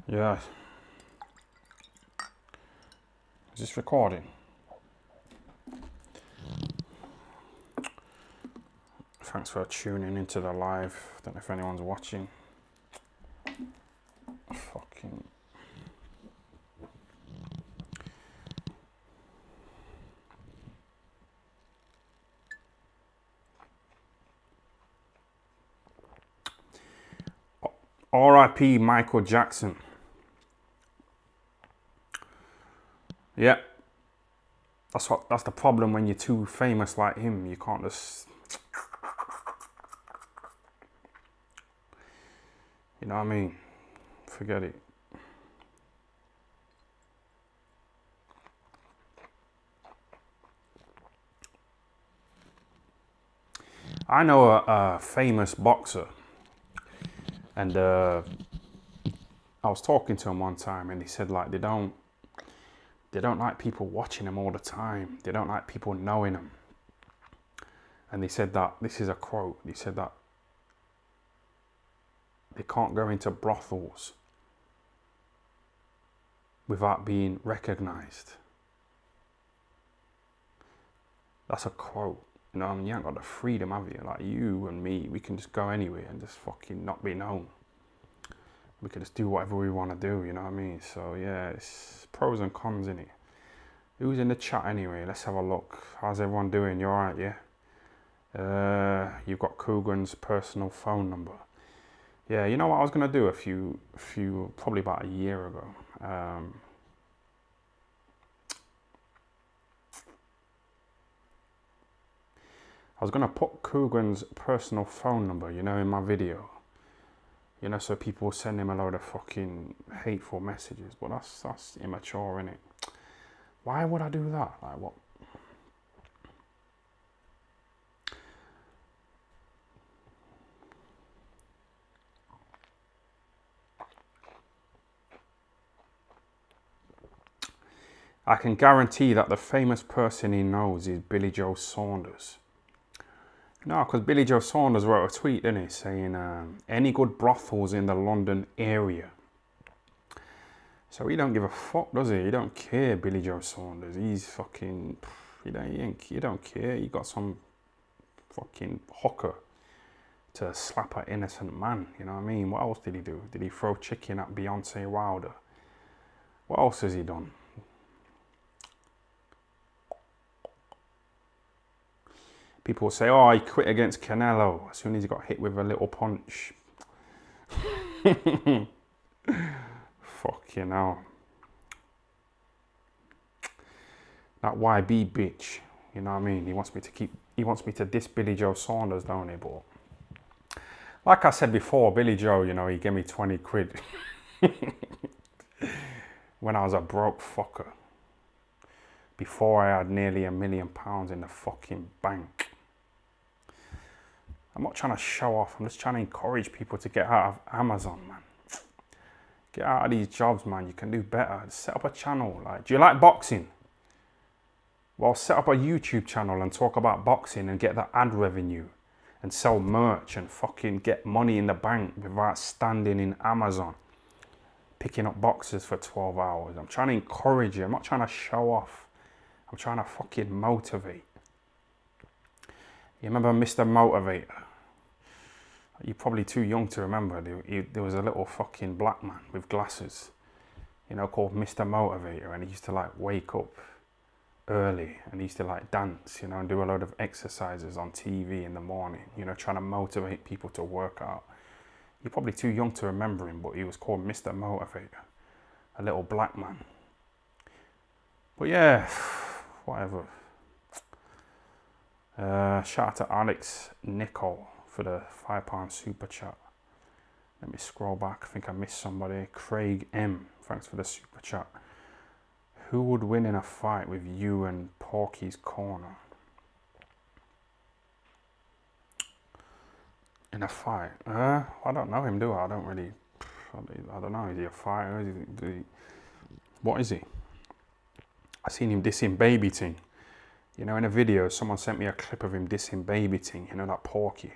Yeah. Is this recording? Thanks for tuning into the live. Don't know if anyone's watching. Fucking. R.I.P. Michael Jackson. Yeah. That's the problem when you're too famous like him. You can't just, you know what I mean? Forget it. I know a famous boxer, and I was talking to him one time, and he said like they don't like people watching him all the time. They don't like people knowing him. And they said that, this is a quote, he said that they can't go into brothels without being recognized. That's a quote. You know, I mean, you ain't got the freedom, have you? Like you and me, we can just go anywhere and just fucking not be known. We can just do whatever we want to do, you know what I mean? So yeah, it's pros and cons in it. Who's in the chat anyway? Let's have a look. How's everyone doing? You alright, yeah? You've got Coogan's personal phone number. Yeah, you know what I was gonna do a few probably about a year ago. I was gonna put Coogan's personal phone number, you know, in my video. You know, so people send him a load of fucking hateful messages, but that's immature, innit? Why would I do that? Like what? I can guarantee that the famous person he knows is Billy Joe Saunders. No, because Billy Joe Saunders wrote a tweet, didn't he, saying any good brothels in the London area. So he don't give a fuck, does he? He don't care, Billy Joe Saunders. He's fucking, he don't care. He got some fucking hooker to slap an innocent man, you know what I mean? What else did he do? Did he throw chicken at Beyonce Wilder? What else has he done? People say, oh, he quit against Canelo as soon as he got hit with a little punch. Fuck, you know. That YB bitch, you know what I mean? He wants me to diss Billy Joe Saunders, don't he? But like I said before, Billy Joe, you know, he gave me 20 quid when I was a broke fucker. Before I had nearly £1 million in the fucking bank. I'm not trying to show off. I'm just trying to encourage people to get out of Amazon, man. Get out of these jobs, man. You can do better. Set up a channel. Like, do you like boxing? Well, set up a YouTube channel and talk about boxing and get the ad revenue and sell merch and fucking get money in the bank without standing in Amazon picking up boxes for 12 hours. I'm trying to encourage you. I'm not trying to show off. I'm trying to fucking motivate. You remember Mr. Motivator? You're probably too young to remember. There was a little fucking black man with glasses, you know, called Mr. Motivator, and he used to like wake up early and he used to like dance, you know, and do a load of exercises on TV in the morning, you know, trying to motivate people to work out. You're probably too young to remember him, but he was called Mr. Motivator, a little black man. But yeah, whatever. Shout out to Alex Nicole for the £5 super chat. Let me scroll back. I think I missed somebody. Craig M. Thanks for the super chat. Who would win in a fight with you and Porky's Corner? In a fight? I don't know him, do I? I don't know. Is he a fighter? What is he? I seen him dissing Baby Ting. You know, in a video, someone sent me a clip of him dissing Baby Ting, you know, that Porky.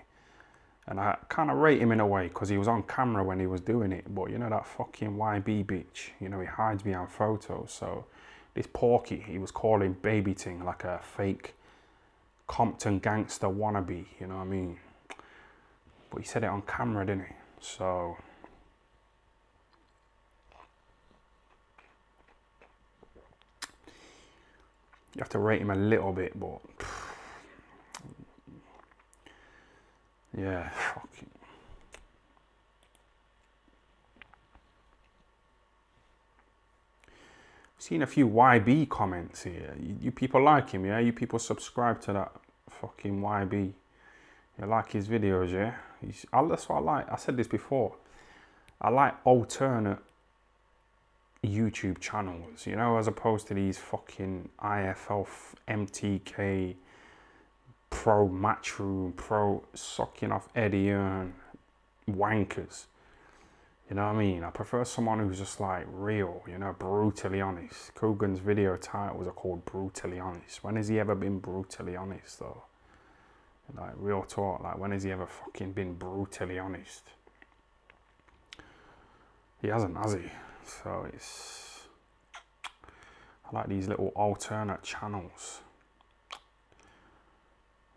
And I kind of rate him in a way because he was on camera when he was doing it. But you know that fucking YB bitch, you know, he hides behind photos. So this Porky, he was calling Baby Ting like a fake Compton gangster wannabe, you know what I mean? But he said it on camera, didn't he? So you have to rate him a little bit, but yeah, fucking. Seen a few YB comments here. You people like him, yeah? You people subscribe to that fucking YB. You like his videos, yeah? That's what I like. I said this before. I like alternate YouTube channels, you know, as opposed to these fucking IFL, MTK, pro Matchroom, pro sucking off Eddie Earn wankers. You know what I mean? I prefer someone who's just like real, you know, brutally honest. Coogan's video titles are called Brutally Honest. When has he ever been brutally honest though? Like real talk, like when has he ever fucking been brutally honest? He hasn't, has he? So I like these little alternate channels.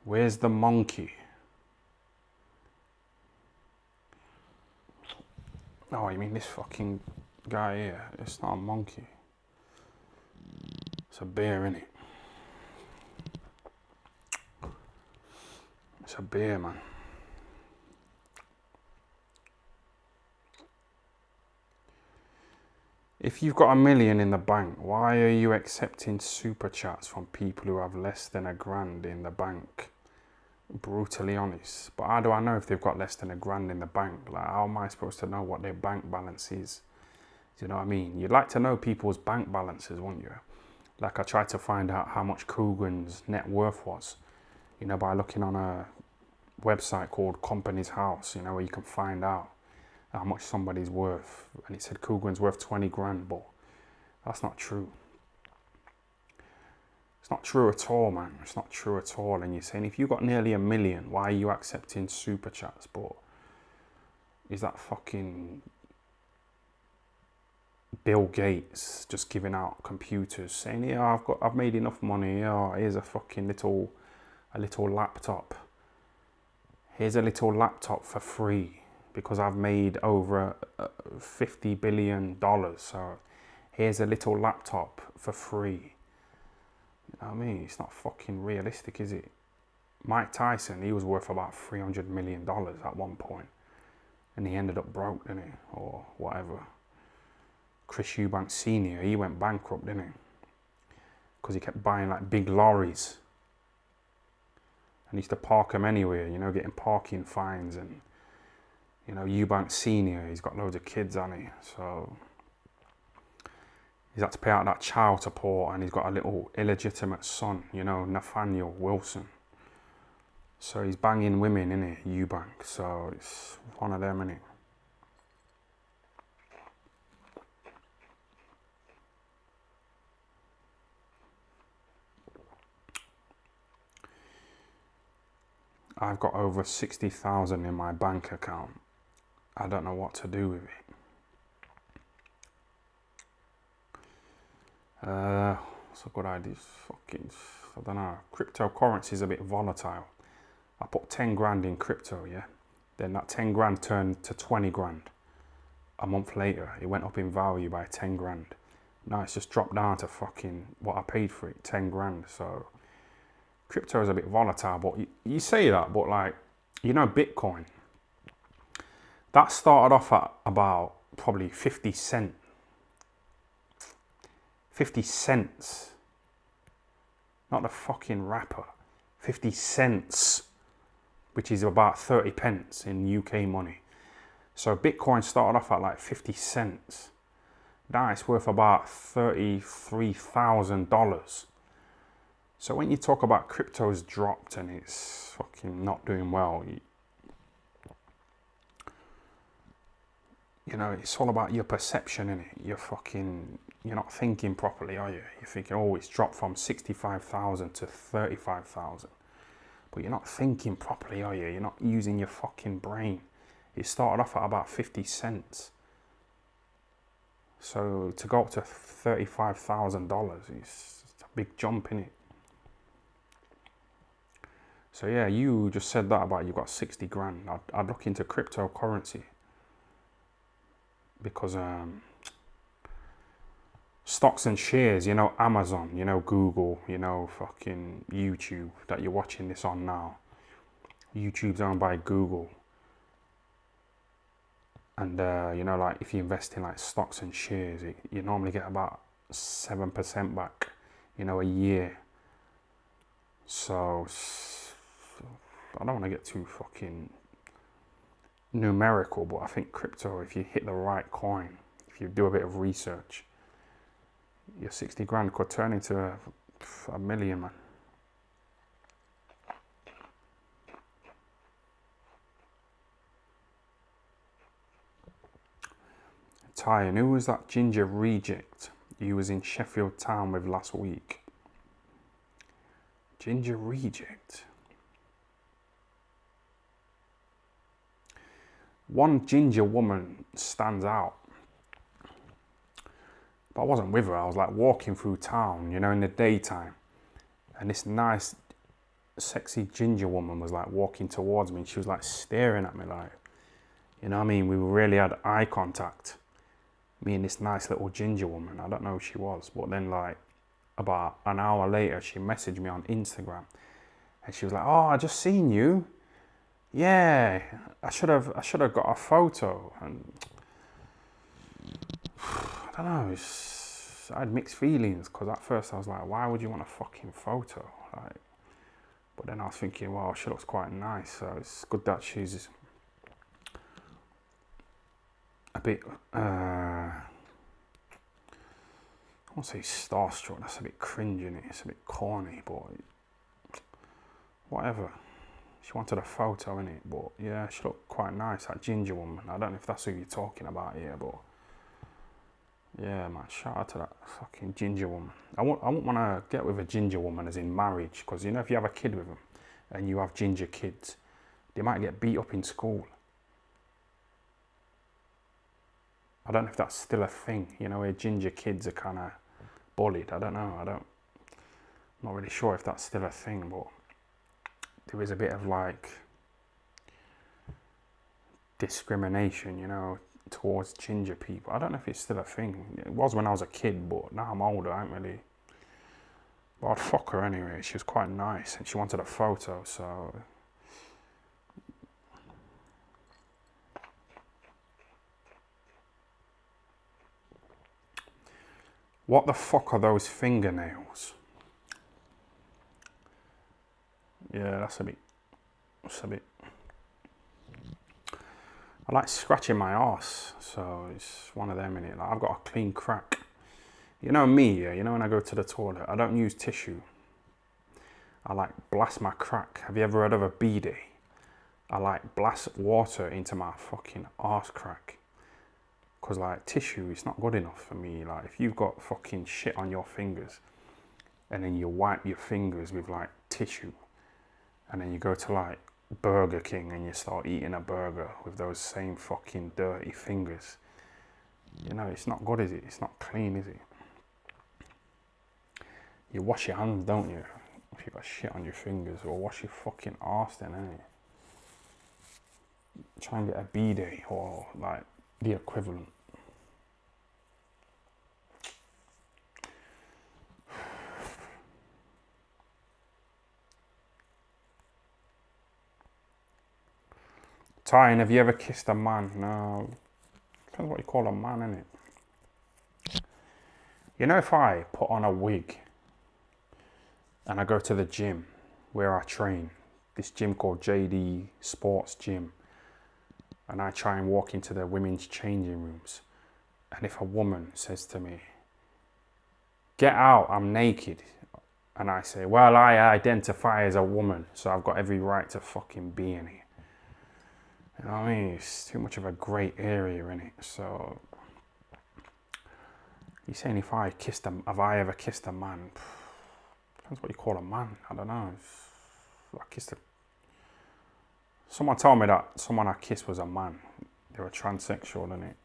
Where's the monkey? Oh, you mean this fucking guy here? It's not a monkey. It's a bear, innit? It's a bear, man. If you've got $1 million in the bank, why are you accepting super chats from people who have less than $1,000 in the bank? Brutally honest. But how do I know if they've got less than $1,000 in the bank? Like, how am I supposed to know what their bank balance is? Do you know what I mean? You'd like to know people's bank balances, wouldn't you? Like, I tried to find out how much Coogan's net worth was, you know, by looking on a website called Company's House, you know, where you can find out how much somebody's worth. And it said Coogan's worth 20 grand, but that's not true. It's not true at all, man. It's not true at all. And you're saying, if you got nearly $1 million, why are you accepting super chats? But is that fucking Bill Gates just giving out computers, saying, yeah, I've made enough money. Yeah, here's a fucking little laptop. Here's a little laptop for free because I've made over $50 billion. So here's a little laptop for free. You know what I mean? It's not fucking realistic, is it? Mike Tyson, he was worth about $300 million at one point. And he ended up broke, didn't he? Or whatever. Chris Eubank Sr., he went bankrupt, didn't he? Because he kept buying like big lorries. And he used to park them anywhere, you know, getting parking fines. And, you know, Eubank Sr., he's got loads of kids, hasn't he? So he's had to pay out that child support, and he's got a little illegitimate son, you know, Nathaniel Wilson. So he's banging women, innit, Eubank. So it's one of them, innit? I've got over 60,000 in my bank account. I don't know what to do with it. What's a good idea? Fucking, I don't know. Cryptocurrency is a bit volatile. I put 10 grand in crypto, yeah? Then that 10 grand turned to 20 grand. A month later, it went up in value by 10 grand. Now it's just dropped down to fucking what I paid for it, 10 grand. So crypto is a bit volatile, but you say that, but like, you know, Bitcoin, that started off at about probably 50 cents. 50 cents. Not the fucking rapper. 50 cents, which is about 30 pence in UK money. So Bitcoin started off at like 50 cents. Now it's worth about $33,000. So when you talk about crypto's dropped and it's fucking not doing well, you know, it's all about your perception, innit? You're not thinking properly, are you? You're thinking, oh, it's dropped from 65,000 to 35,000. but you're not thinking properly, are you? You're not using your fucking brain. It started off at about 50 cents. So to go up to $35,000 is a big jump, innit? So yeah, you just said that about you got 60 grand. I'd look into cryptocurrency because stocks and shares, you know, Amazon, you know, Google, you know, fucking YouTube that you're watching this on now. YouTube's owned by Google. And, you know, like if you invest in like stocks and shares, you normally get about 7% back, you know, a year. So I don't want to get too fucking numerical, but I think crypto, if you hit the right coin, if you do a bit of research, your 60 grand could turn into a million, man. Tyan, who was that ginger reject you was in Sheffield Town with last week? Ginger reject. One ginger woman stands out. But I wasn't with her. I was like walking through town, you know, in the daytime. And this nice, sexy ginger woman was like walking towards me and she was like staring at me like, you know what I mean? We really had eye contact. Me and this nice little ginger woman. I don't know who she was. But then like about an hour later, she messaged me on Instagram. And she was like, oh, I just seen you. Yeah, I should have got a photo. And I don't know, I had mixed feelings because at first I was like, why would you want a fucking photo? Like, but then I was thinking, well, she looks quite nice, so it's good that she's a bit, I won't say starstruck, that's a bit cringe, innit? It's a bit corny, but whatever. She wanted a photo, innit? But yeah, she looked quite nice, that ginger woman. I don't know if that's who you're talking about here, but yeah, man, shout out to that fucking ginger woman. I wouldn't want to get with a ginger woman as in marriage, because you know if you have a kid with them and you have ginger kids, they might get beat up in school. I don't know if that's still a thing, you know, where ginger kids are kind of bullied. I don't know. I'm not really sure if that's still a thing, but there is a bit of like discrimination, you know, towards ginger people. I don't know if it's still a thing. It was when I was a kid, but now I'm older, I ain't really. But I'd fuck her anyway. She was quite nice and she wanted a photo, so. What the fuck are those fingernails? Yeah, that's a bit. I like scratching my arse, so it's one of them, innit? Like, I've got a clean crack. You know me, yeah? You know when I go to the toilet, I don't use tissue. I like blast my crack. Have you ever heard of a bidet? I like blast water into my fucking arse crack. Because like tissue, it's not good enough for me. Like if you've got fucking shit on your fingers and then you wipe your fingers with like tissue and then you go to like Burger King and you start eating a burger with those same fucking dirty fingers. You know, it's not good, is it? It's not clean, is it? You wash your hands, don't you? If you've got shit on your fingers, or wash your fucking arse then, innit? Try and get a bidet or like the equivalent. Tyan, have you ever kissed a man? No. Depends what you call a man, innit? You know, if I put on a wig and I go to the gym where I train, this gym called JD Sports Gym, and I try and walk into the women's changing rooms, and if a woman says to me, get out, I'm naked, and I say, well, I identify as a woman, so I've got every right to fucking be in here. You know what I mean? It's too much of a grey area in it. So you're saying have I ever kissed a man? Depends what you call a man. I don't know. Someone told me that someone I kissed was a man. They were transsexual, innit?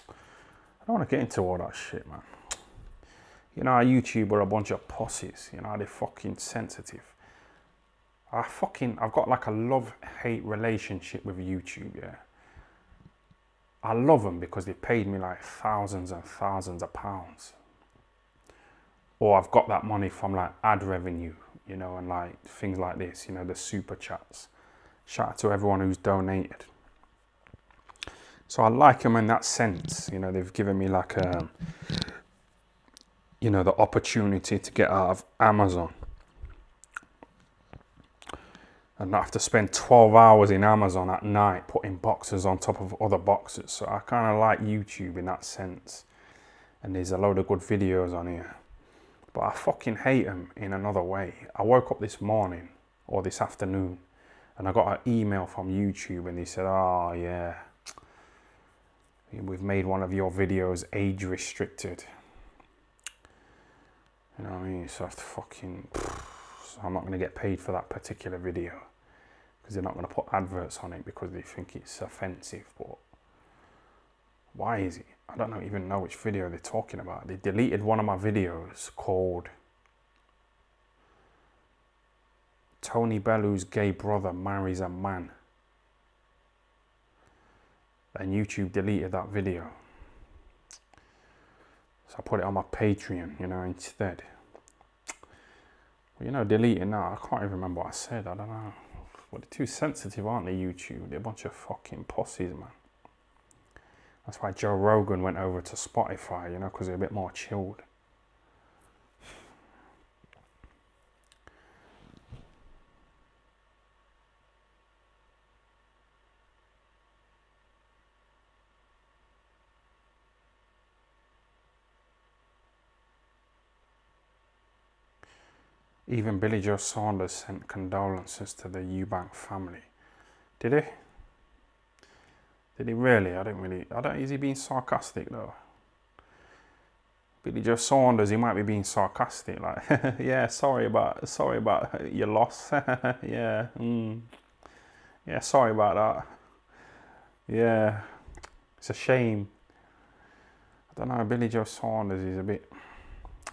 I don't want to get into all that shit, man. You know, YouTube are a bunch of pussies. You know, they're fucking sensitive. I've got like a love-hate relationship with YouTube, yeah. I love them because they paid me like thousands and thousands of pounds. Or I've got that money from like ad revenue, you know, and like things like this, you know, the super chats. Shout out to everyone who's donated. So I like them in that sense, you know, they've given me like a, you know, the opportunity to get out of Amazon. And not have to spend 12 hours in Amazon at night putting boxes on top of other boxes. So I kind of like YouTube in that sense. And there's a load of good videos on here. But I fucking hate them in another way. I woke up this morning or this afternoon and I got an email from YouTube and they said, oh yeah, we've made one of your videos age restricted. You know what I mean? So I have to fucking... So I'm not going to get paid for that particular video because they're not going to put adverts on it because they think it's offensive. But why is it? I don't even know which video they're talking about. They deleted one of my videos called Tony Bellu's gay brother marries a man. And YouTube deleted that video. So I put it on my Patreon, you know, instead. You know, deleting that, I can't even remember what I said, I don't know. But they're too sensitive, aren't they, YouTube? They're a bunch of fucking pussies, man. That's why Joe Rogan went over to Spotify, you know, because they're a bit more chilled. Even Billy Joe Saunders sent condolences to the Eubank family. Did he? Did he really? Is he being sarcastic though? Billy Joe Saunders, he might be being sarcastic, like, yeah, sorry about your loss. Yeah, yeah, sorry about that. Yeah, it's a shame. I don't know, Billy Joe Saunders is a bit...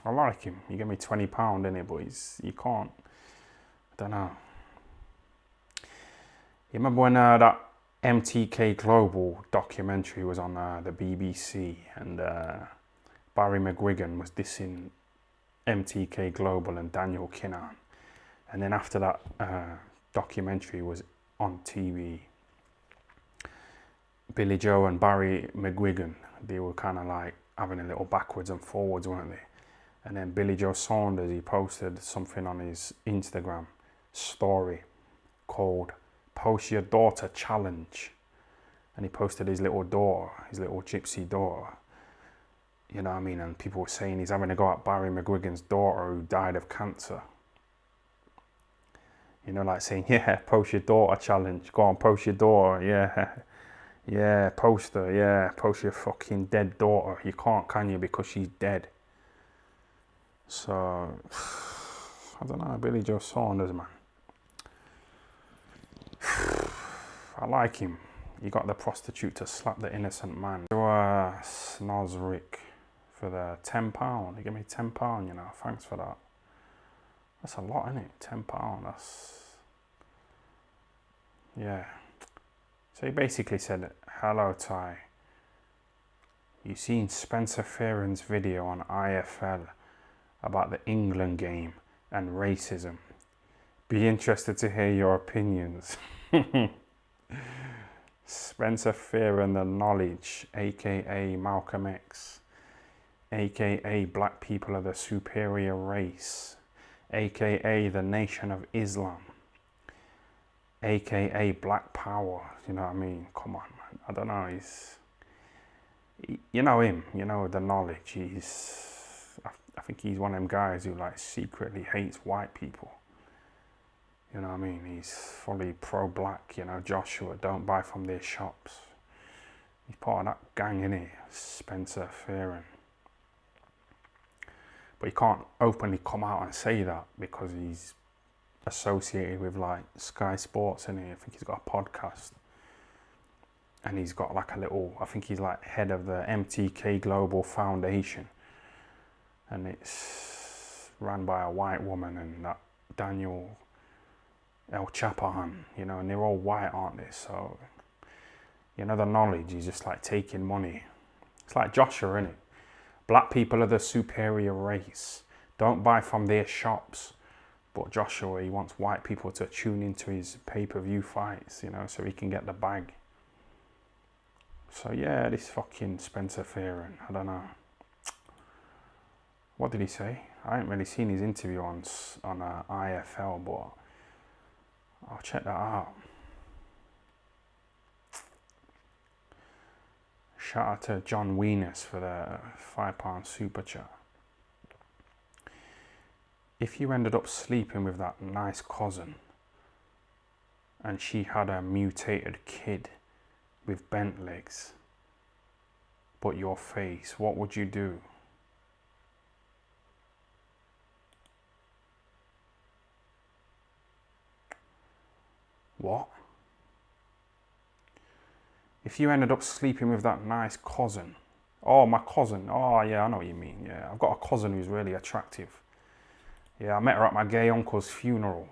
I like him. He gave me £20 in it, but you can't. I don't know. You remember when that MTK Global documentary was on the BBC and Barry McGregor was dissing MTK Global and Daniel Kinnan, and then after that documentary was on TV, Billy Joe and Barry McGregor, they were kind of like having a little backwards and forwards, weren't they? And then Billy Joe Saunders, he posted something on his Instagram story called Post Your Daughter Challenge. And he posted his little daughter, his little gypsy daughter. You know what I mean? And people were saying he's having a go at Barry McGuigan's daughter who died of cancer. You know, like saying, yeah, post your daughter challenge. Go on, post your daughter, yeah. Yeah, post her, yeah. Post your fucking dead daughter. You can't, can you? Because she's dead. So, I don't know, Billy Joe Saunders, man. I like him. He got the prostitute to slap the innocent man. Snosrick for the £10. He gave me £10, you know, thanks for that. That's a lot, isn't it? £10, that's... Yeah. So he basically said, hello, Ty. You seen Spencer Fearon's video on IFL about the England game and racism. Be interested to hear your opinions. Spencer Fearon, the Knowledge, aka Malcolm X, aka Black people are the superior race, aka the Nation of Islam, aka Black Power. You know what I mean? Come on, man. I don't know. You know him. You know the Knowledge. I think he's one of them guys who like secretly hates white people. You know what I mean? He's fully pro-black, you know, Joshua, don't buy from their shops. He's part of that gang, isn't he? Spencer Fearon. But he can't openly come out and say that because he's associated with like Sky Sports, and I think he's got a podcast, and he's got like a little, I think he's like head of the MTK Global Foundation, and it's run by a white woman, and that Daniel El Chapahan, you know, and they're all white, aren't they? So, you know, the knowledge is just like taking money. It's like Joshua, innit? Black people are the superior race. Don't buy from their shops. But Joshua, he wants white people to tune into his pay-per-view fights, you know, so he can get the bag. So yeah, this fucking Spencer Fearon, I don't know. What did he say? I haven't really seen his interview on IFL, but I'll check that out. Shout out to John Weenus for the £5 super chat. If you ended up sleeping with that nice cousin and she had a mutated kid with bent legs, but your face, what would you do? What? If you ended up sleeping with that nice cousin. Oh, my cousin. Oh, yeah, I know what you mean. Yeah, I've got a cousin who's really attractive. Yeah, I met her at my gay uncle's funeral,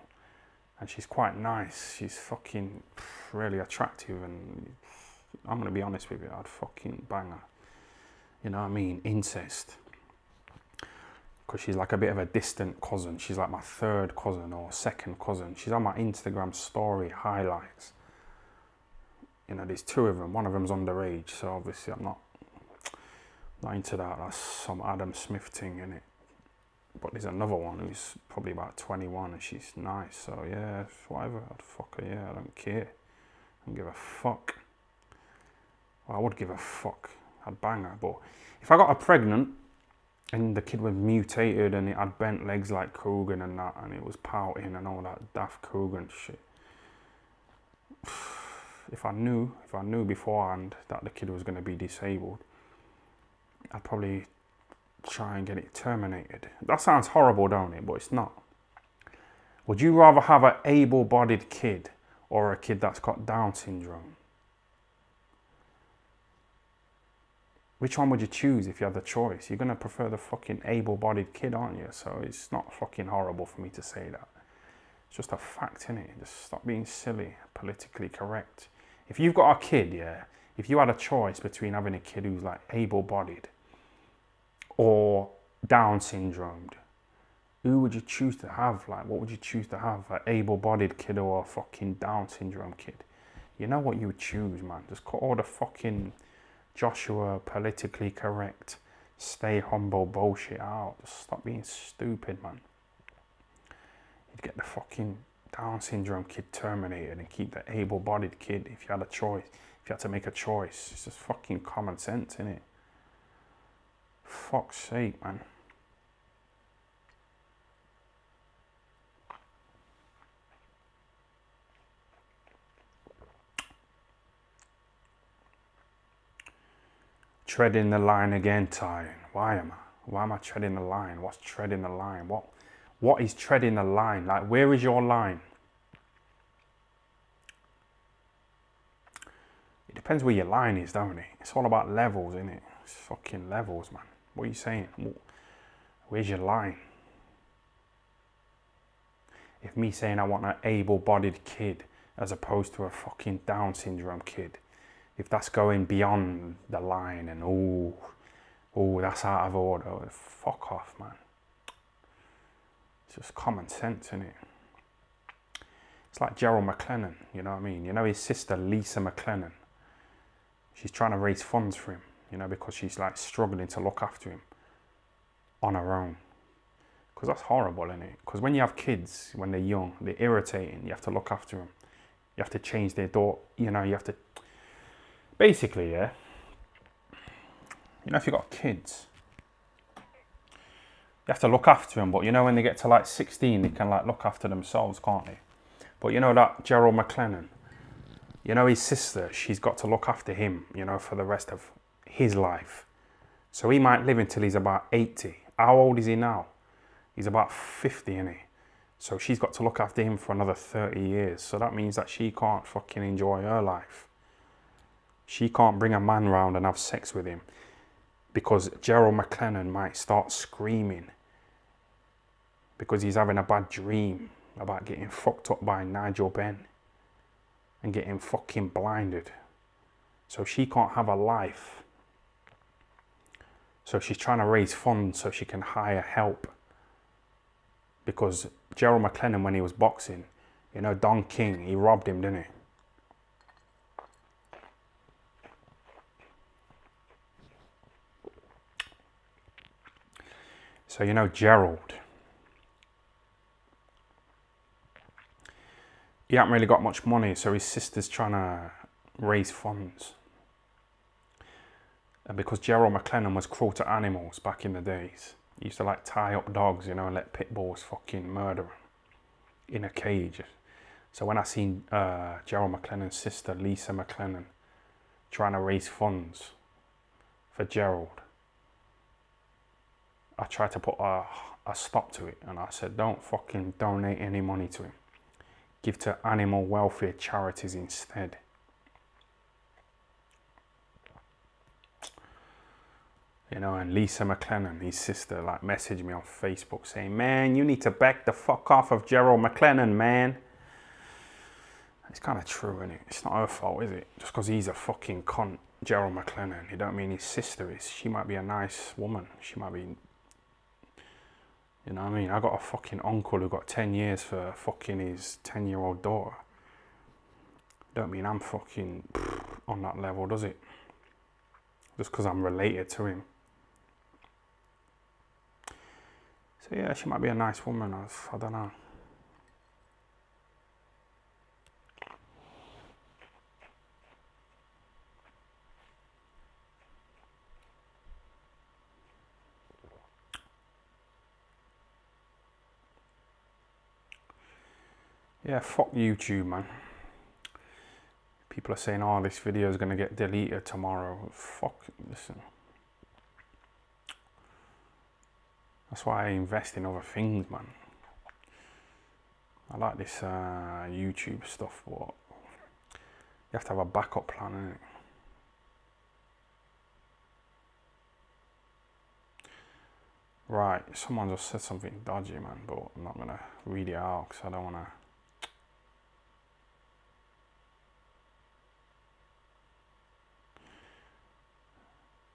and she's quite nice. She's fucking really attractive, and I'm going to be honest with you, I'd fucking bang her. You know what I mean? Incest. Because she's like a bit of a distant cousin. She's like my third cousin or second cousin. She's on my Instagram story highlights. You know, there's two of them. One of them's underage, so obviously I'm not into that. That's some Adam Smith thing, innit? But there's another one who's probably about 21 and she's nice. So yeah, whatever. I'd fuck her, yeah. I don't care. I don't give a fuck. Well, I would give a fuck. I'd bang her. But if I got her pregnant and the kid was mutated and it had bent legs like Kogan and that, and it was pouting and all that daft Kogan shit. If I knew beforehand that the kid was going to be disabled, I'd probably try and get it terminated. That sounds horrible, don't it? But it's not. Would you rather have an able-bodied kid or a kid that's got Down syndrome? Which one would you choose if you had the choice? You're going to prefer the fucking able-bodied kid, aren't you? So it's not fucking horrible for me to say that. It's just a fact, innit? Just stop being silly, politically correct. If you've got a kid, yeah, if you had a choice between having a kid who's like able-bodied or Down syndromed, who would you choose to have? Like, what would you choose to have? An able-bodied kid or a fucking Down syndrome kid? You know what you would choose, man. Just cut all the fucking Joshua politically correct, stay humble bullshit out. Just stop being stupid, man. You'd get the fucking Down syndrome kid terminated and keep the able-bodied kid if you had a choice. If you had to make a choice. It's just fucking common sense, innit? Fuck's sake, man. Treading the line again, Ty. Why am I treading the line? What's treading the line? What is treading the line? Like, where is your line? It depends where your line is, don't it? It's all about levels, isn't it? It's fucking levels, man. What are you saying? Where's your line? If me saying I want an able-bodied kid as opposed to a fucking Down syndrome kid, if that's going beyond the line and that's out of order, fuck off, man. It's just common sense, isn't it? It's like Gerald McLennan, you know what I mean? You know his sister, Lisa McLennan. She's trying to raise funds for him, you know, because she's like struggling to look after him on her own. Because that's horrible, isn't it? Because when you have kids, when they're young, they're irritating. You have to look after them. You have to change their door. You know, you have to... Basically, yeah. You know, if you've got kids, you have to look after them. But, you know, when they get to like 16, they can like look after themselves, can't they? But, you know, that Gerald McLennan, you know, his sister, she's got to look after him, you know, for the rest of his life. So he might live until he's about 80. How old is he now? He's about 50, isn't he? So she's got to look after him for another 30 years. So that means that she can't fucking enjoy her life. She can't bring a man round and have sex with him because Gerald McLennan might start screaming because he's having a bad dream about getting fucked up by Nigel Benn and getting fucking blinded. So she can't have a life. So she's trying to raise funds so she can hire help. Because Gerald McLennan, when he was boxing, you know, Don King, he robbed him, didn't he? So, you know, Gerald, he hasn't really got much money, so his sister's trying to raise funds. And because Gerald McLennan was cruel to animals back in the days, he used to like tie up dogs, you know, and let pit bulls fucking murder them in a cage. So when I seen Gerald McLennan's sister, Lisa McLennan, trying to raise funds for Gerald, I tried to put a stop to it, and I said, don't fucking donate any money to him. Give to animal welfare charities instead. You know, and Lisa McLennan, his sister, like messaged me on Facebook saying, man, you need to back the fuck off of Gerald McLennan, man. It's kind of true, isn't it? It's not her fault, is it? Just because he's a fucking cunt, Gerald McLennan, you don't mean his sister is. She might be a nice woman. She might be, you know what I mean? I got a fucking uncle who got 10 years for fucking his 10-year-old daughter. Don't mean I'm fucking on that level, does it? Just because I'm related to him. So yeah, she might be a nice woman. I don't know. Yeah, fuck YouTube, man. People are saying, oh, this video is going to get deleted tomorrow. Fuck, listen. That's why I invest in other things, man. I like this YouTube stuff, but you have to have a backup plan, innit? Right, someone just said something dodgy, man, but I'm not going to read it out because I don't want to.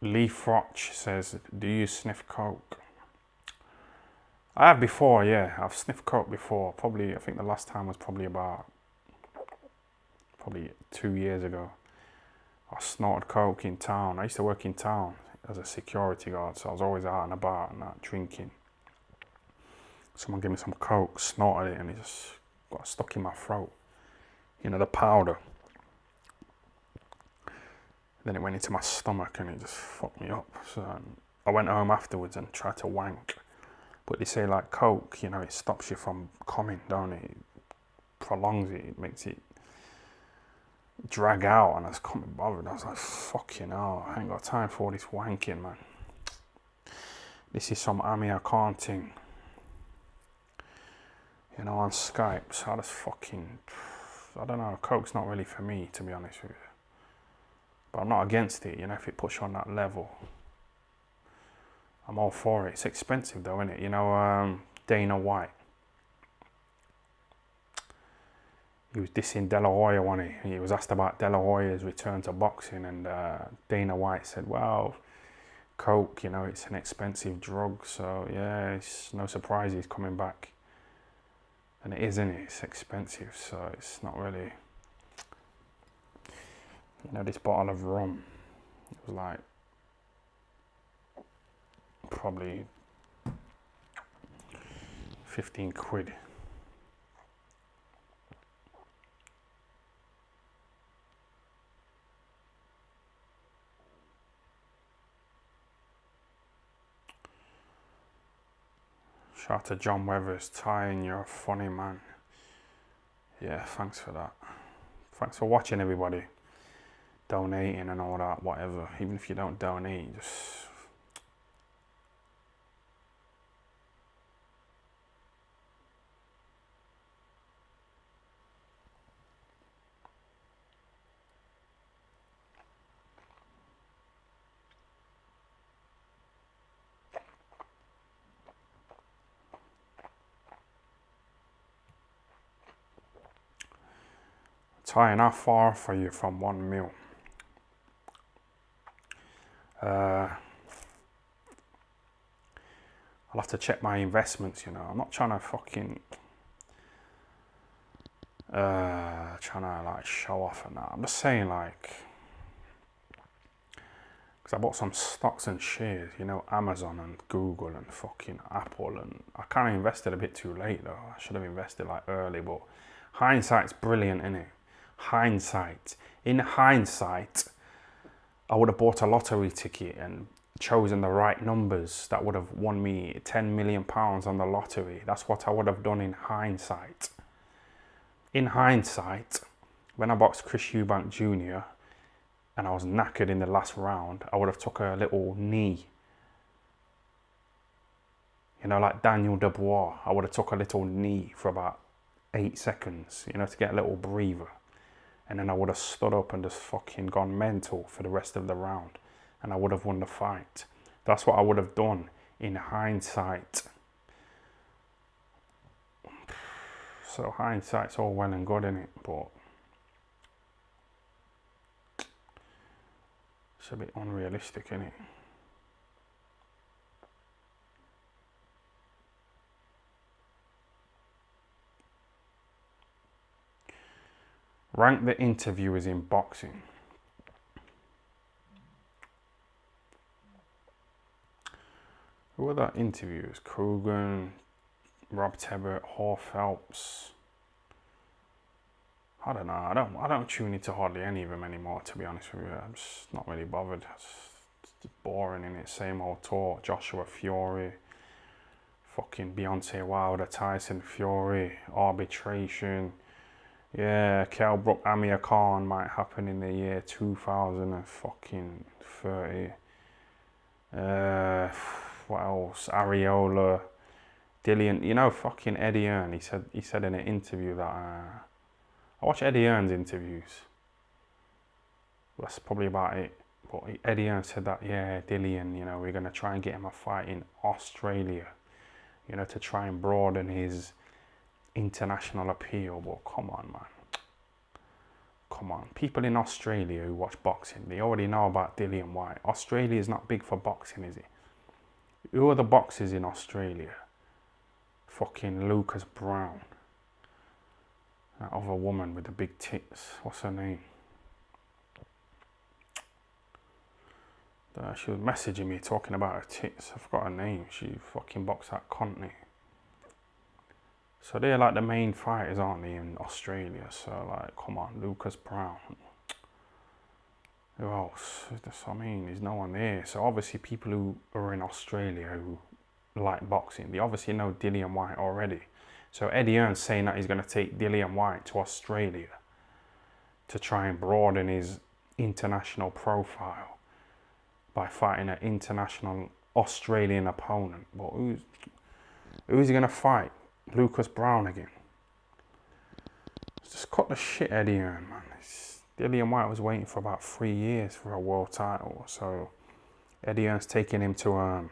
Lee Frotch says, do you sniff coke? I have before, yeah. I've sniffed coke before. Probably, I think the last time was probably 2 years ago. I snorted coke in town. I used to work in town as a security guard, so I was always out and about and that drinking. Someone gave me some coke, snorted it, and it just got stuck in my throat. You know, the powder. Then it went into my stomach and it just fucked me up. So I went home afterwards and tried to wank. But they say like coke, you know, it stops you from coming, don't it? It prolongs it, it makes it drag out, and I just couldn't be bothered. I was like, fucking hell, I ain't got time for all this wanking, man. This is some Amir Khan thing. You know, on Skype, so I just fucking, I don't know, coke's not really for me, to be honest with you. But I'm not against it, you know, if it puts you on that level. I'm all for it. It's expensive though, isn't it? You know, Dana White. He was dissing De La Hoya, wasn't he? He was asked about De La Hoya's return to boxing, and Dana White said, well, coke, you know, it's an expensive drug, so yeah, it's no surprise he's coming back. And it is, isn't it? It's expensive, so it's not really... You know, this bottle of rum, it was like probably 15 quid. Shout out to John Weathers, Tyan, you're a funny man. Yeah, thanks for that. Thanks for watching, everybody. Donating and all that, whatever. Even if you don't donate, just Tyan, how far off are you from 1 mil? I'll have to check my investments, you know. I'm not trying to fucking trying to like show off and that. I'm just saying, like, because I bought some stocks and shares, you know, Amazon and Google and fucking Apple, and I kind of invested a bit too late though. I should have invested like early, but hindsight's brilliant, innit? Hindsight. In hindsight, I would have bought a lottery ticket and chosen the right numbers that would have won me £10 million on the lottery. That's what I would have done in hindsight. In hindsight, when I boxed Chris Eubank Jr. and I was knackered in the last round, I would have took a little knee. You know, like Daniel Dubois, I would have took a little knee for about 8 seconds, you know, to get a little breather. And then I would have stood up and just fucking gone mental for the rest of the round. And I would have won the fight. That's what I would have done in hindsight. So hindsight's all well and good, innit? But it's a bit unrealistic, innit? Rank the interviewers in boxing. Who are the interviewers? Krogan, Rob Tebbert, Hall Phelps. I don't know. I don't tune into hardly any of them anymore, to be honest with you. I'm just not really bothered. It's just boring, innit? Same old talk. Joshua Fury, fucking Beyonce Wilder, Tyson Fury, arbitration. Yeah, Kell Brook, Amir Khan might happen in the year 2030. What else? Areola, Dillian. You know, fucking Eddie Hearn. He said in an interview that I watch Eddie Hearn's interviews. That's probably about it. But Eddie Hearn said that, yeah, Dillian, you know, we're gonna try and get him a fight in Australia, you know, to try and broaden his international appeal. But come on, man. Come on. People in Australia who watch boxing, they already know about Dillian Whyte. Australia is not big for boxing, is it? Who are the boxers in Australia? Fucking Lucas Brown. That other woman with the big tits. What's her name? She was messaging me talking about her tits. I forgot her name. She fucking boxed that Conor. So they're like the main fighters, aren't they, in Australia? So like, come on, Lucas Brown. Who else? I mean, there's no one there. So obviously people who are in Australia who like boxing, they obviously know Dillian Whyte already. So Eddie Hearn's saying that he's going to take Dillian Whyte to Australia to try and broaden his international profile by fighting an international Australian opponent. But who's he going to fight? Lucas Brown again. Just cut the shit, Eddie Hearn, man. Dillian Whyte was waiting for about 3 years for a world title. So Eddie Hearn's taking him to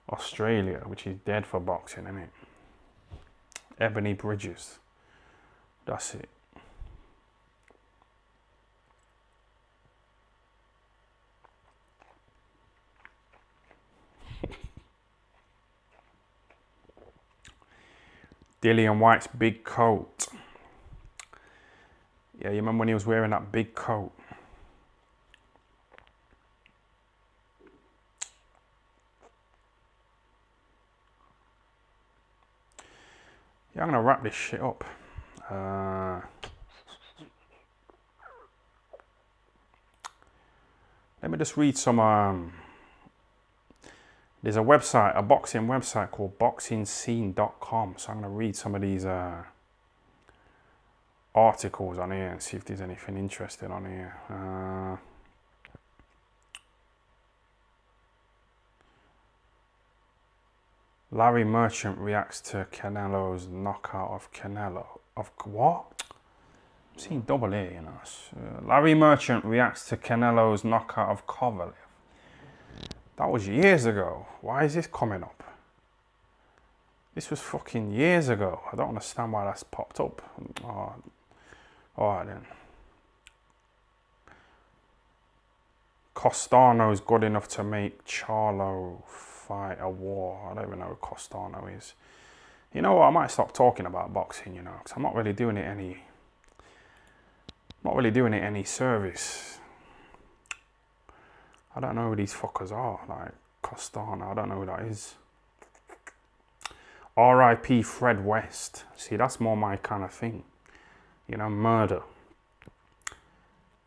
Australia, which is dead for boxing, isn't it? Ebony Bridges. That's it. Dillian Whyte's big coat. Yeah, you remember when he was wearing that big coat? Yeah, I'm gonna wrap this shit up. Let me just read some. There's a website, a boxing website called boxingscene.com. So I'm gonna read some of these articles on here and see if there's anything interesting on here. Larry Merchant reacts to Canelo's knockout of Canelo. Of what? I'm seeing double A, you know. Larry Merchant reacts to Canelo's knockout of Kovalev. That was years ago. Why is this coming up? This was fucking years ago. I don't understand why that's popped up. Alright then. Costano's good enough to make Charlo fight a war. I don't even know who Costano is. You know what? I might stop talking about boxing, you know, because I'm not really doing it any service. I don't know who these fuckers are. Like Costano, I don't know who that is. R.I.P. Fred West. See, that's more my kind of thing. You know, murder.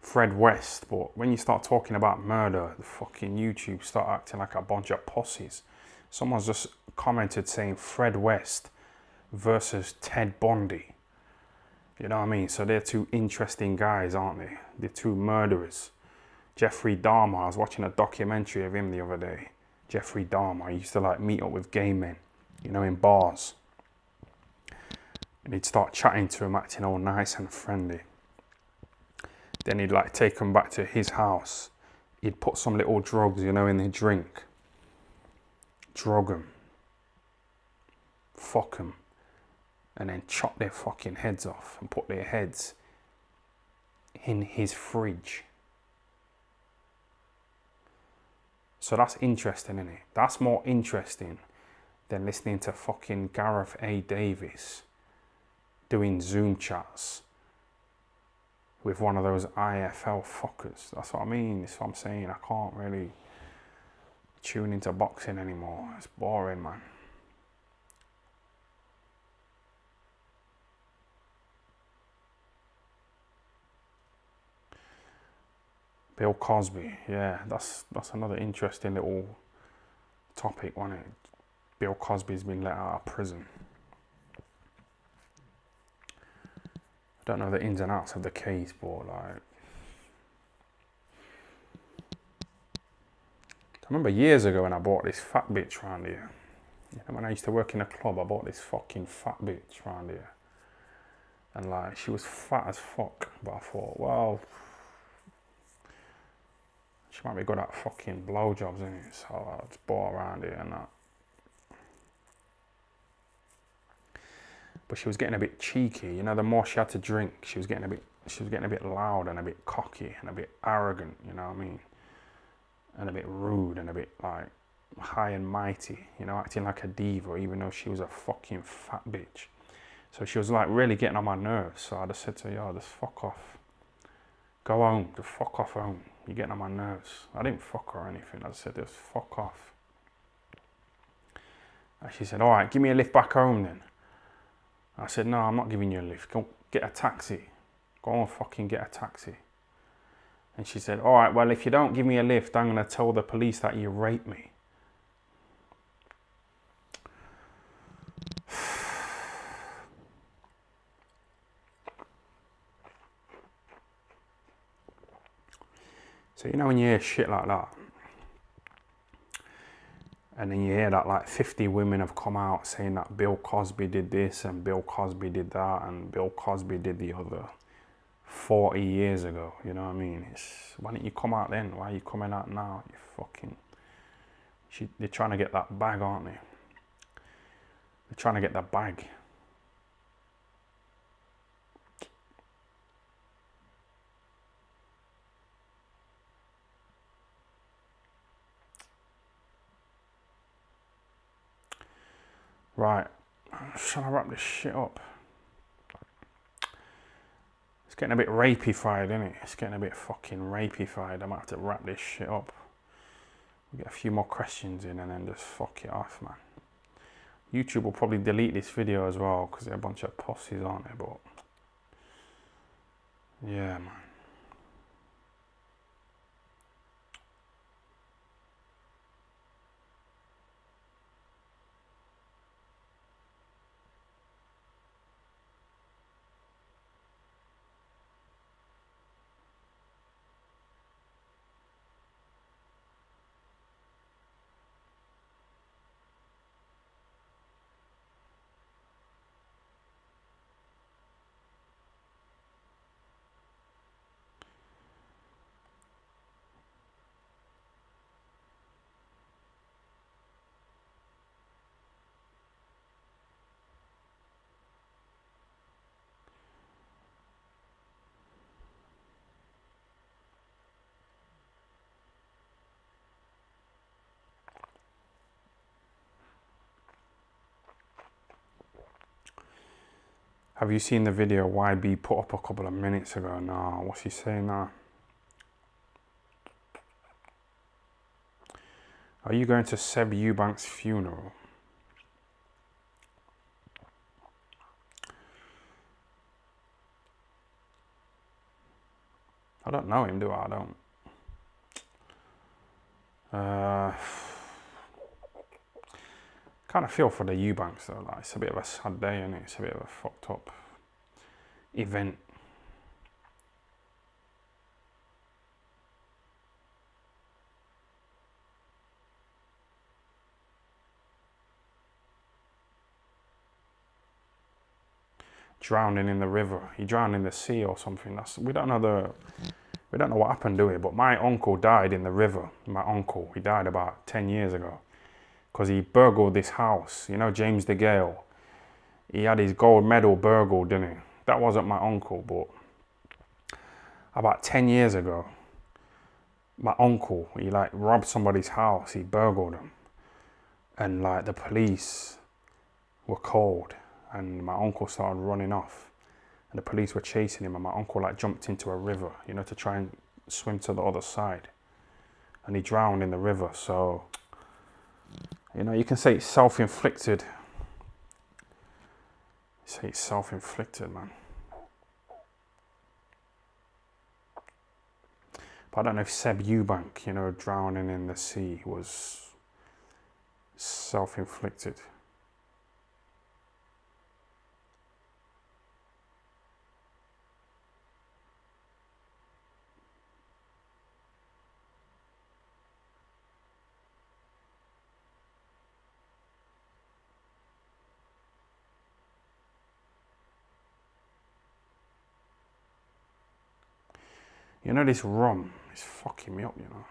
Fred West. But when you start talking about murder, the fucking YouTube start acting like a bunch of pussies. Someone's just commented saying Fred West versus Ted Bundy. You know what I mean? So they're two interesting guys, aren't they? They're two murderers. Jeffrey Dahmer, I was watching a documentary of him the other day. Jeffrey Dahmer, he used to like meet up with gay men, you know, in bars. And he'd start chatting to him, acting all nice and friendly. Then he'd like take them back to his house. He'd put some little drugs, you know, in their drink. Drug them. Fuck them. And then chop their fucking heads off and put their heads in his fridge. So that's interesting, isn't it? That's more interesting than listening to fucking Gareth A. Davis doing Zoom chats with one of those IFL fuckers. That's what I mean. That's what I'm saying. I can't really tune into boxing anymore. It's boring, man. Bill Cosby, yeah, that's another interesting little topic, wasn't it? Bill Cosby's been let out of prison. I don't know the ins and outs of the case, but like, I remember years ago when I bought this fat bitch round here. You know, when I used to work in a club, I bought this fucking fat bitch round here. And like, she was fat as fuck, but I thought, well, she might be good at fucking blowjobs, innit? So I just bought around here and that. But she was getting a bit cheeky, you know. The more she had to drink, she was getting a bit loud and a bit cocky and a bit arrogant, you know what I mean? And a bit rude and a bit like high and mighty, you know, acting like a diva, even though she was a fucking fat bitch. So she was like really getting on my nerves. So I just said to her, yo, just fuck off. Go home, just fuck off home. You're getting on my nerves. I didn't fuck her or anything. I just said, just fuck off. And she said, all right, give me a lift back home then. I said, no, I'm not giving you a lift. Go get a taxi. Go and fucking get a taxi. And she said, all right, well, if you don't give me a lift, I'm going to tell the police that you raped me. So, you know, when you hear shit like that, and then you hear that like 50 women have come out saying that Bill Cosby did this and Bill Cosby did that and Bill Cosby did the other 40 years ago, you know what I mean? Why didn't you come out then? Why are you coming out now? You fucking... They're trying to get that bag, aren't they? They're trying to get the bag. Right, I'm just trying to wrap this shit up. It's getting a bit rapey-fied, isn't it? It's getting a bit fucking rapey-fied. I might have to wrap this shit up. We'll get a few more questions in and then just fuck it off, man. YouTube will probably delete this video as well because they're a bunch of pussies, aren't they? But yeah, man. Have you seen the video YB put up a couple of minutes ago? Nah, what's he saying now? Are you going to Seb Eubank's funeral? I don't know him, do I? I don't. Kind of feel for the Eubanks though. Like, it's a bit of a sad day, and it's a bit of a fucked up event. Drowning in the river. He drowned in the sea or something. We don't know what happened to it. But my uncle died in the river. My uncle, he died about 10 years ago because he burgled this house. You know, James the Gale. He had his gold medal burgled, didn't he? That wasn't my uncle, but about 10 years ago, my uncle, he like robbed somebody's house. He burgled them, and like the police were called. And my uncle started running off, and the police were chasing him, and my uncle like jumped into a river, you know, to try and swim to the other side, and he drowned in the river. So, you know, you can say it's self-inflicted. Say it's self-inflicted, man. But I don't know if Seb Eubank, you know, drowning in the sea was self-inflicted. You know, this rum is fucking me up, you know.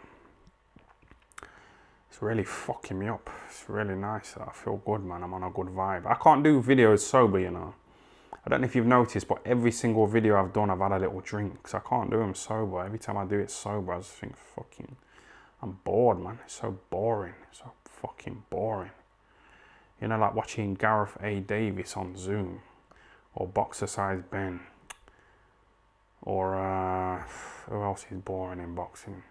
It's really fucking me up. It's really nice. I feel good, man. I'm on a good vibe. I can't do videos sober, you know. I don't know if you've noticed, but every single video I've done, I've had a little drink. Because I can't do them sober. Every time I do it sober, I just think, fucking, I'm bored, man. It's so boring. It's so fucking boring. You know, like watching Gareth A. Davis on Zoom. Or Boxer Size Ben. Or, who else is boring in boxing?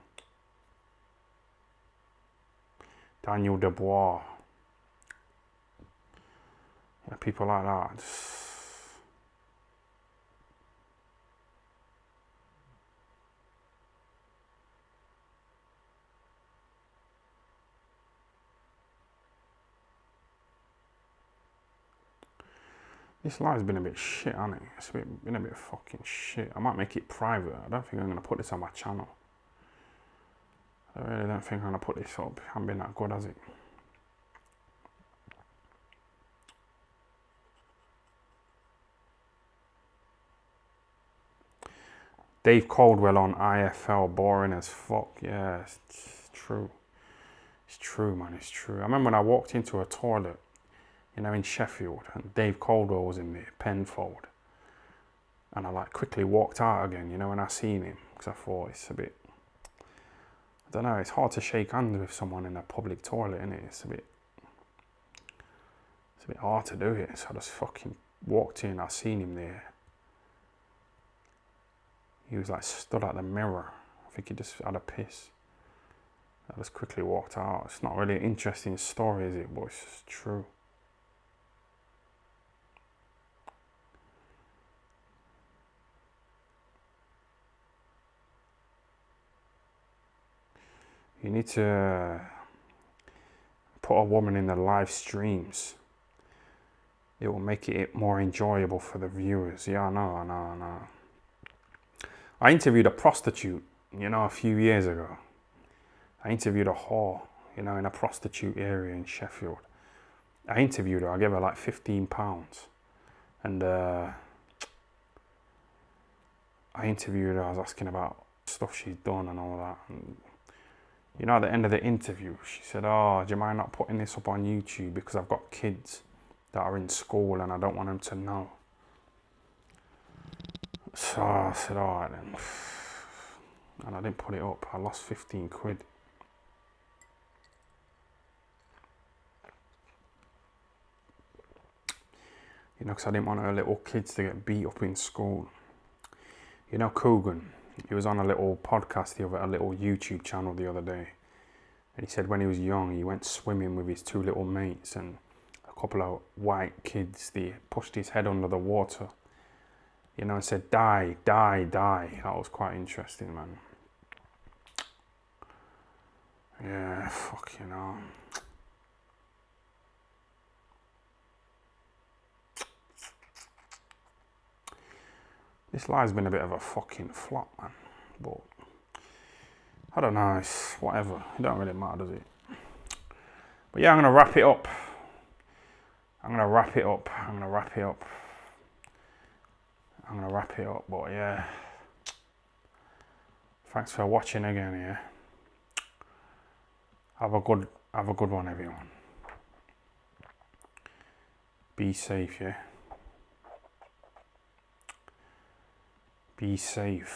Daniel Dubois. You know, people like that. This live's been a bit shit, hasn't it? It's been a bit fucking shit. I might make it private. I don't think I'm going to put this on my channel. I really don't think I'm going to put this up. It hasn't been that good, has it? Dave Caldwell on IFL, boring as fuck. Yeah, it's true. It's true, man, it's true. I remember when I walked into a toilet, you know, in Sheffield, and Dave Caldwell was in there, Penfold. And I like quickly walked out again, you know, when I seen him, because I thought it's a bit, I don't know, it's hard to shake hands with someone in a public toilet, isn't it? It's a bit hard to do it. So I just fucking walked in, I seen him there. He was like stood at the mirror. I think he just had a piss. I just quickly walked out. It's not really an interesting story, is it? But it's just true. You need to put a woman in the live streams. It will make it more enjoyable for the viewers. Yeah, I know. I interviewed a prostitute, you know, a few years ago. I interviewed a whore, you know, in a prostitute area in Sheffield. I interviewed her. I gave her like £15. And I interviewed her. I was asking about stuff she's done and all that. And, you know, at the end of the interview, she said, "Oh, do you mind not putting this up on YouTube because I've got kids that are in school and I don't want them to know." So I said, "All right then." And I didn't put it up. I lost 15 quid. You You know, because I didn't want our little kids to get beat up in school. You know, Coogan, he was on a little podcast, a little YouTube channel the other day. And he said when he was young, he went swimming with his two little mates, and a couple of white kids, they pushed his head under the water, you know, and said, die, die, die. That was quite interesting, man. Yeah, fuck, you know. This lie's been a bit of a fucking flop, man. But I don't know, it's whatever. It don't really matter, does it? But yeah, I'm gonna wrap it up. But yeah. Thanks for watching again, yeah. Have a good one, everyone. Be safe, yeah. Be safe.